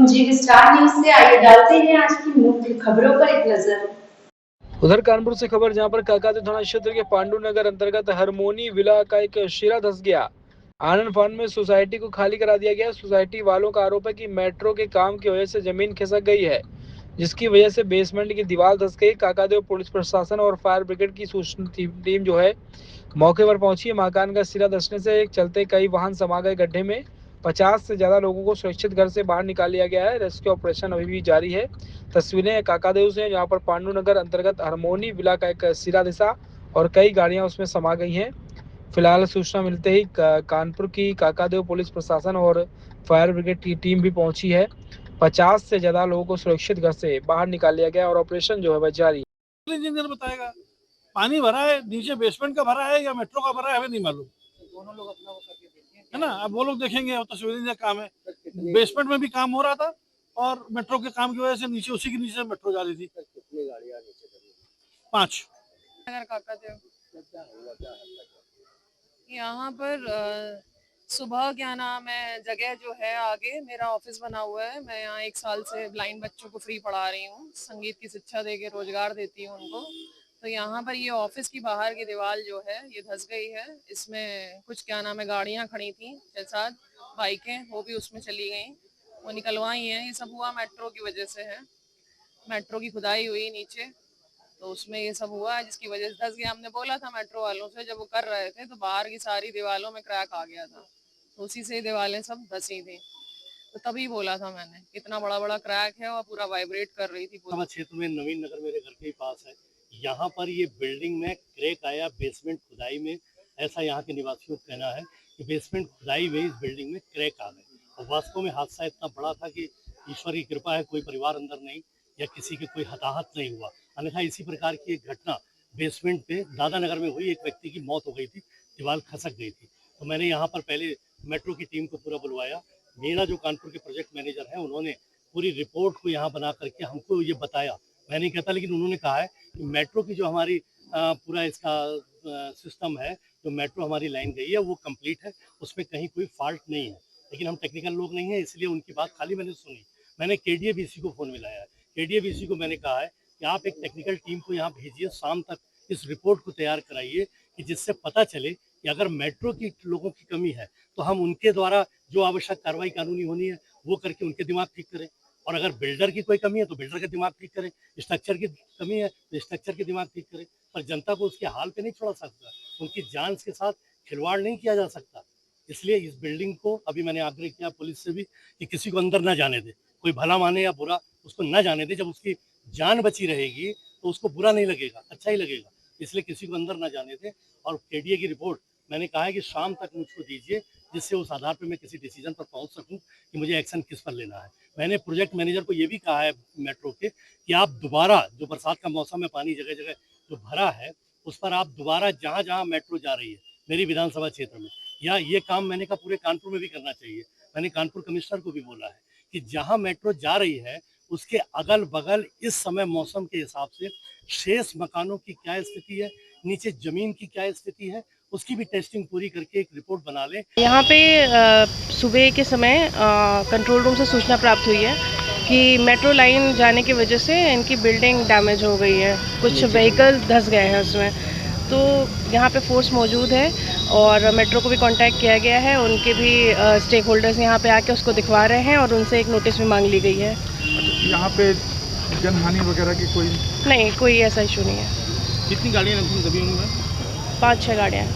जी star news से आइए डालते हैं आज की मुख्य खबरों पर एक नजर। उधर कानपुर से खबर, जहां पर काकादेव थाना क्षेत्र के पांडु नगर अंतर्गत हरमोनी विला का एक शीरा धंस गया। आनंद फान में सोसाइटी को खाली करा दिया गया। सोसाइटी वालों का आरोप है कि मेट्रो के काम की वजह से जमीन खिसक गई है, जिसकी वजह से बेसमेंट की दीवार धंस गई। काकादेव पुलिस प्रशासन और फायर ब्रिगेड की सूचना टीम जो है मौके पर पहुंची है। मकान का सिरा धंसने से चलते कई वाहन समा गए गड्ढे में। 50 से ज्यादा लोगों को सुरक्षित घर से बाहर निकाल लिया गया है। रेस्क्यू ऑपरेशन अभी भी जारी है। तस्वीरें काकादेव से, जहां पर पांडु नगर अंतर्गत हरमोनी विला का एक सिरा दिशा और कई गाड़ियां उसमें समा गई हैं। फिलहाल सूचना मिलते ही कानपुर की काकादेव पुलिस प्रशासन और फायर ब्रिगेड की टीम भी पहुंची है। 50 से ज्यादा लोगों को सुरक्षित घर से बाहर निकाल लिया गया और ऑपरेशन जो है वह जारी है। इंजीनियर बताएगा पानी भरा है, नीचे बेसमेंट का भरा है या मेट्रो का भरा है, हमें नहीं मालूम। दोनों लोग अपना वो करके देखेंगे, है ना। अब वो लोग देखेंगे, अब तो संवेदनशील काम है। बेसमेंट में भी काम हो रहा था और मेट्रो के काम की वजह से नीचे, उसी के नीचे मेट्रो जा रही थी। कितनी गाड़ियां नीचे? 5। यहाँ पर सुबह क्या नाम है, जगह जो है आगे मेरा ऑफिस बना हुआ है। मैं यहाँ 1 साल से ब्लाइंड बच्चों को फ्री पढ़ा रही हूँ, संगीत की शिक्षा देके रोजगार देती हूँ उनको। तो यहाँ पर ये ऑफिस की बाहर की दीवार जो है ये धंस गई है। इसमें कुछ क्या नाम है गाड़ियाँ खड़ी थी, 6-7 बाइकें, वो भी उसमें चली गई, वो निकलवाई हैं। ये सब हुआ मेट्रो की वजह से है। मेट्रो की खुदाई हुई नीचे, तो उसमें ये सब हुआ है, जिसकी वजह से धंस गया। हमने बोला था मेट्रो वालों से, जब वो कर रहे थे तो बाहर की सारी दीवारों में क्रैक आ गया था, तो उसी से दीवारें सब धंसी थी। तो तभी बोला था मैंने, इतना बड़ा बड़ा क्रैक है और पूरा वाइब्रेट कर रही थी। पूरा क्षेत्र में नवीन नगर मेरे घर के ही पास है। यहाँ पर ये बिल्डिंग में क्रैक आया बेसमेंट खुदाई में, ऐसा यहाँ के निवासियों का कहना है कि बेसमेंट खुदाई में इस बिल्डिंग में क्रैक आ गए। और वास्तव में हादसा इतना बड़ा था कि ईश्वर की कृपा है, कोई परिवार अंदर नहीं या किसी के कोई हताहत नहीं हुआ। अन्यथा इसी प्रकार की एक घटना बेसमेंट पे दादा नगर में हुई, एक व्यक्ति की मौत हो गई थी, दीवार खसक गई थी। तो मैंने यहाँ पर पहले मेट्रो की टीम को पूरा बुलवाया। मेरा जो कानपुर के प्रोजेक्ट मैनेजर है, उन्होंने पूरी रिपोर्ट को यहाँ बना करके हमको ये बताया। मैं नहीं कहता, लेकिन उन्होंने कहा है कि मेट्रो की जो हमारी पूरा इसका सिस्टम है, जो मेट्रो हमारी लाइन गई है वो कंप्लीट है, उसमें कहीं कोई फॉल्ट नहीं है। लेकिन हम टेक्निकल लोग नहीं हैं, इसलिए उनकी बात खाली मैंने सुनी। मैंने KDA-BC को फ़ोन मिलाया है। KDA-BC को मैंने कहा है कि आप एक टेक्निकल टीम को यहाँ भेजिए, शाम तक इस रिपोर्ट को तैयार कराइए कि जिससे पता चले कि अगर मेट्रो की लोगों की कमी है तो हम उनके द्वारा जो आवश्यक कार्रवाई कानूनी होनी है वो करके उनके दिमाग ठीक करें, और अगर बिल्डर की कोई कमी है तो बिल्डर का दिमाग ठीक करें, स्ट्रक्चर की कमी है तो स्ट्रक्चर के दिमाग ठीक करें। पर जनता को उसके हाल पे नहीं छोड़ा सकता, उनकी जान के साथ खिलवाड़ नहीं किया जा सकता। इसलिए इस बिल्डिंग को अभी मैंने आग्रह किया पुलिस से भी कि किसी को अंदर न जाने दे, कोई भला माने या बुरा, उसको न जाने दे। जब उसकी जान बची रहेगी तो उसको बुरा नहीं लगेगा, अच्छा ही लगेगा। इसलिए किसी को अंदर न जाने दे। और KDA की रिपोर्ट मैंने कहा है कि शाम तक मुझको दीजिए, जिससे उस आधार पर मैं किसी डिसीजन पर पहुंच सकूं कि मुझे एक्शन किस पर लेना है। मैंने प्रोजेक्ट मैनेजर को ये भी कहा है मेट्रो के कि आप दोबारा, जो बरसात का मौसम में पानी जगह जगह जो भरा है, उस पर आप दोबारा जहाँ जहाँ मेट्रो जा रही है मेरी विधानसभा क्षेत्र में, या ये काम मैंने कहा पूरे कानपुर में भी करना चाहिए। मैंने कानपुर कमिश्नर को भी बोला है कि जहाँ मेट्रो जा रही है उसके अगल बगल इस समय मौसम के हिसाब से शेष मकानों की क्या स्थिति है, नीचे जमीन की क्या स्थिति है, उसकी भी टेस्टिंग पूरी करके एक रिपोर्ट बना लें। यहाँ पे सुबह के समय कंट्रोल रूम से सूचना प्राप्त हुई है कि मेट्रो लाइन जाने की वजह से इनकी बिल्डिंग डैमेज हो गई है, कुछ व्हीकल धंस गए हैं उसमें। तो यहाँ पे फोर्स मौजूद है और मेट्रो को भी कांटेक्ट किया गया है, उनके भी स्टेक होल्डर्स यहाँ पे आके उसको दिखवा रहे हैं और उनसे एक नोटिस भी मांग ली गई है। यहाँ पे जनहानि वगैरह की कोई नहीं, कोई ऐसा इशू नहीं है। कितनी गाड़ियाँ दबी हुई हैं? 5-6 गाड़ियाँ।